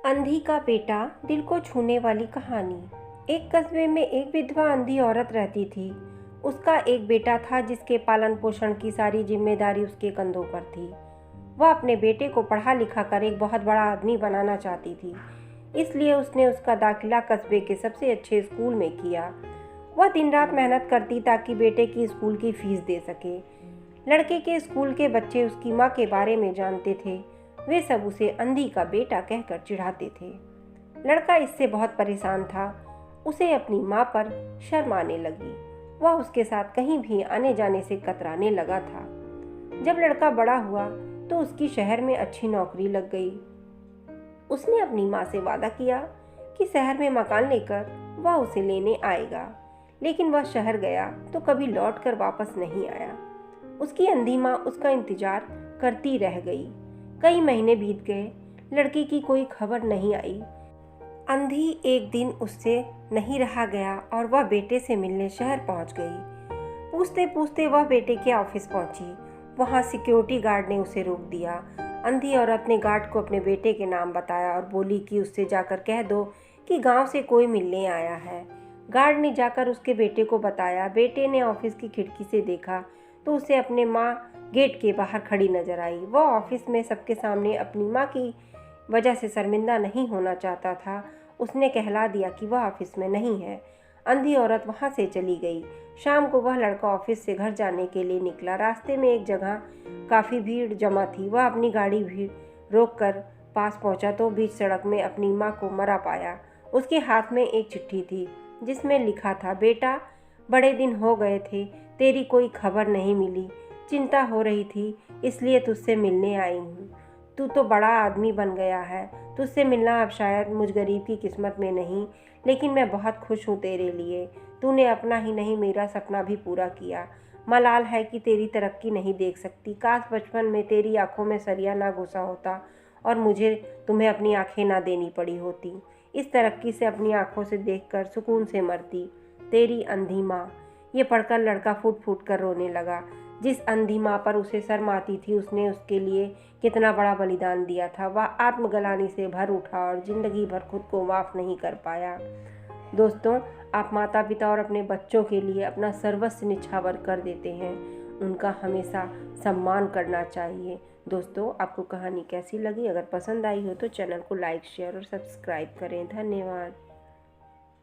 अंधी का बेटा, दिल को छूने वाली कहानी। एक कस्बे में एक विधवा अंधी औरत रहती थी। उसका एक बेटा था जिसके पालन पोषण की सारी जिम्मेदारी उसके कंधों पर थी। वह अपने बेटे को पढ़ा लिखा कर एक बहुत बड़ा आदमी बनाना चाहती थी, इसलिए उसने उसका दाखिला कस्बे के सबसे अच्छे स्कूल में किया। वह दिन रात मेहनत करती ताकि बेटे की स्कूल की फीस दे सके। लड़के के स्कूल के बच्चे उसकी माँ के बारे में जानते थे। वे सब उसे अंधी का बेटा कहकर चिढ़ाते थे। लड़का इससे बहुत परेशान था। उसे अपनी माँ पर शर्म आने लगी। वह उसके साथ कहीं भी आने जाने से कतराने लगा था। जब लड़का बड़ा हुआ तो उसकी शहर में अच्छी नौकरी लग गई। उसने अपनी माँ से वादा किया कि शहर में मकान लेकर वह उसे लेने आएगा, लेकिन वह शहर गया तो कभी लौट कर वापस नहीं आया। उसकी अंधी माँ उसका इंतजार करती रह गई। कई महीने बीत गए, लड़की की कोई खबर नहीं आई। अंधी एक दिन उससे नहीं रहा गया और वह बेटे से मिलने शहर पहुंच गई। पूछते पूछते वह बेटे के ऑफिस पहुंची। वहां सिक्योरिटी गार्ड ने उसे रोक दिया। अंधी औरत ने गार्ड को अपने बेटे के नाम बताया और बोली कि उससे जाकर कह दो कि गांव से कोई मिलने आया है। गार्ड ने जाकर उसके बेटे को बताया। बेटे ने ऑफिस की खिड़की से देखा तो उसे अपने माँ गेट के बाहर खड़ी नजर आई। वह ऑफिस में सबके सामने अपनी माँ की वजह से शर्मिंदा नहीं होना चाहता था। उसने कहला दिया कि वह ऑफिस में नहीं है। अंधी औरत वहां से चली गई। शाम को वह लड़का ऑफिस से घर जाने के लिए निकला। रास्ते में एक जगह काफ़ी भीड़ जमा थी। वह अपनी गाड़ी भी रोक कर पास पहुंचा तो बीच सड़क में अपनी माँ को मरा पाया। उसके हाथ में एक चिट्ठी थी जिसमें लिखा था, बेटा, बड़े दिन हो गए थे, तेरी कोई खबर नहीं मिली। चिंता हो रही थी, इसलिए तुझसे मिलने आई हूँ। तू तो बड़ा आदमी बन गया है। तुझसे मिलना अब शायद मुझ गरीब की किस्मत में नहीं, लेकिन मैं बहुत खुश हूँ तेरे लिए। तूने अपना ही नहीं मेरा सपना भी पूरा किया। मलाल है कि तेरी तरक्की नहीं देख सकती। काश बचपन में तेरी आंखों में सरिया ना घुसा होता और मुझे तुम्हें अपनी आंखें ना देनी पड़ी होती। इस तरक्की से अपनी आंखों से देखकर सुकून से मरती। तेरी अंधी माँ। ये पढ़कर लड़का फूट फूट कर रोने लगा। जिस अंधी माँ पर उसे शर्म आती थी, उसने उसके लिए कितना बड़ा बलिदान दिया था। वह आत्मग्लानि से भर उठा और जिंदगी भर खुद को माफ़ नहीं कर पाया। दोस्तों, आप माता पिता और अपने बच्चों के लिए अपना सर्वस्व निछावर कर देते हैं। उनका हमेशा सम्मान करना चाहिए। दोस्तों, आपको कहानी कैसी लगी? अगर पसंद आई हो तो चैनल को लाइक, शेयर और सब्सक्राइब करें। धन्यवाद।